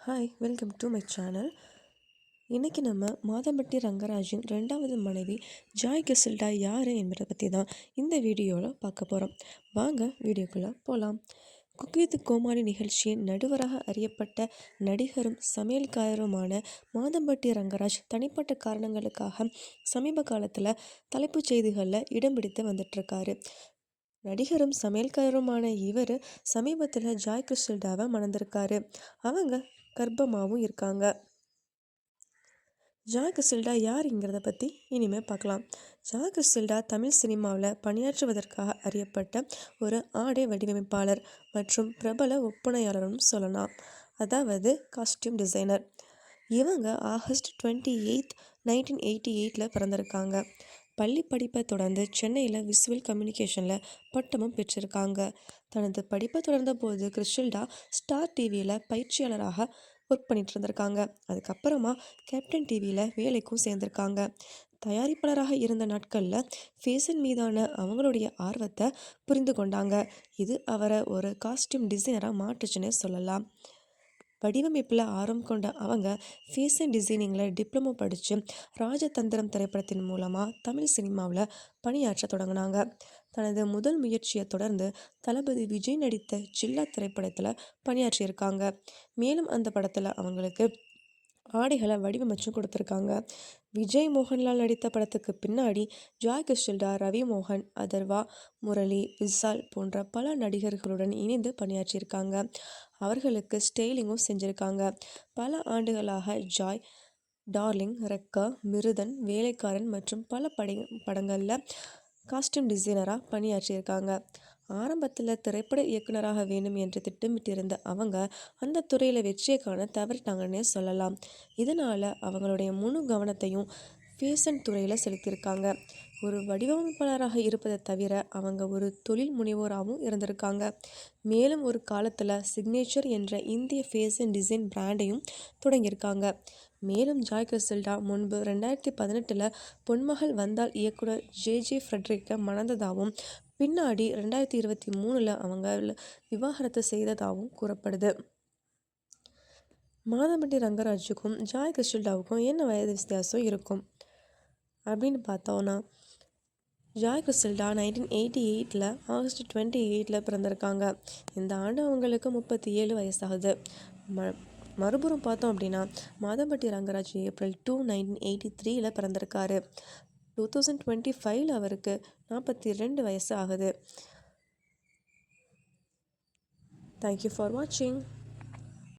Hi welcome to my channel. இன்றைக்கி நம்ம மாதம்பட்டி ரங்கராஜின் ரெண்டாவது மனைவி ஜாய் கிறிசல்டா யார் என்பதை பற்றி தான் இந்த வீடியோவில் பார்க்க போகிறோம். வாங்க வீடியோக்குள்ளே போகலாம். குக் வித் கோமாளி நிகழ்ச்சியின் நடுவராக அறியப்பட்ட நடிகரும் சமையல்காரருமான மாதம்பட்டி ரங்கராஜ் தனிப்பட்ட காரணங்களுக்காக சமீப காலத்தில் தலைப்புச் செய்திகளில் இடம் பிடித்து வந்துட்டுருக்காரு. நடிகரும் சமையல்காரருமான இவர் சமீபத்தில் ஜாய் கிறிசல்டாவை மணந்திருக்காரு. அவங்க கர்ப்பமாகவும் இருக்காங்க. ஜாய் கிறிசல்டா யாருங்கிறத பற்றி இனிமேல் பார்க்கலாம். ஜாய் கிறிசல்டா தமிழ் சினிமாவில் பணியாற்றுவதற்காக அறியப்பட்ட ஒரு ஆடை வடிவமைப்பாளர் மற்றும் பிரபல ஒப்பனையாளரும் சொல்லலாம். அதாவது காஸ்டியூம் டிசைனர். இவங்க ஆகஸ்ட் 28, 1988 பிறந்திருக்காங்க. பள்ளி படிப்பை தொடர்ந்து சென்னையில் விசுவல் கம்யூனிகேஷனில் பட்டமும் பெற்றிருக்காங்க. தனது படிப்பை தொடர்ந்த போது கிறிசல்டா ஸ்டார் டிவியில் பயிற்சியாளராக ஒர்க் பண்ணிட்டு இருந்திருக்காங்க. அதுக்கப்புறமா கேப்டன் டிவியில் வேலைக்கும் சேர்ந்திருக்காங்க. தயாரிப்பாளராக இருந்த நாட்களில் ஃபேஷன் மீதான அவங்களுடைய ஆர்வத்தை புரிந்து கொண்டாங்க. இது அவரை ஒரு காஸ்டியூம் டிசைனராக மாற்றுச்சுன்னே சொல்லலாம். வடிவமைப்பில் ஆர்வம் கொண்ட அவங்க ஃபேஷன் டிசைனிங்கில் டிப்ளமோ படித்து ராஜதந்திரம் திரைப்படத்தின் மூலமாக தமிழ் சினிமாவில் பணியாற்ற தொடங்கினாங்க. தனது முதல் முயற்சியை தொடர்ந்து தளபதி விஜய் நடித்த ஜில்லா திரைப்படத்தில் பணியாற்றியிருக்காங்க. மேலும் அந்த படத்தில் அவங்களுக்கு ஆடைகளை வடிவமைச்சும் கொடுத்துருக்காங்க. விஜய் மோகன்லால் நடித்த படத்துக்கு பின்னாடி ஜாய் கிறிசல்டா ரவி மோகன், அதர்வா, முரளி, விஷால் போன்ற பல நடிகர்களுடன் இணைந்து பணியாற்றியிருக்காங்க. அவர்களுக்கு ஸ்டைலிங்கும் செஞ்சுருக்காங்க. பல ஆண்டுகளாக ஜாய் டார்லிங், ரெக்கா, மிருதன், வேலைக்காரன் மற்றும் பல படங்களில் காஸ்டியூம் டிசைனராக பணியாற்றியிருக்காங்க. ஆரம்பத்தில் திரைப்பட இயக்குனராக வேண்டும் என்று திட்டமிட்டிருந்த அவங்க அந்த துறையில் வெற்றியை காண தவறிட்டாங்கன்னே சொல்லலாம். இதனால் அவங்களுடைய முழு கவனத்தையும் ஃபேஷன் துறையில் செலுத்தியிருக்காங்க. ஒரு வடிவமைப்பாளராக இருப்பதை தவிர அவங்க ஒரு தொழில் முனைவோராகவும் இருந்திருக்காங்க. மேலும் ஒரு காலத்தில் சிக்னேச்சர் என்ற இந்திய ஃபேஷன் டிசைன் பிராண்டையும் தொடங்கியிருக்காங்க. மேலும் ஜாய் கிறிசல்டா முன்பு 2018 பொன்மகள் வந்தால் இயக்குனர் ஜே ஃப்ரெட்ரிக்கை மணந்ததாகவும் பின்னாடி 2023 அவங்க விவாகரத்து செய்ததாகவும் கூறப்படுது. மாதம்பட்டி ரங்கராஜுக்கும் ஜாய் கிறிசல்டாவுக்கும் என்ன வயது வித்தியாசம் இருக்கும் அப்படின்னு பார்த்தோன்னா, ஜாய் கிறிசல்டா 1988 ஆகஸ்ட் 28 பிறந்திருக்காங்க. இந்த ஆண்டு அவங்களுக்கு 37 வயசாகுது. மறுபுறம் பார்த்தோம் அப்படின்னா மாதம்பட்டி ரங்கராஜ் ஏப்ரல் 2, 1983 பிறந்திருக்காரு. 2025 அவருக்கு 42 வயசு ஆகுது. தேங்க்யூ ஃபார் வாட்சிங்.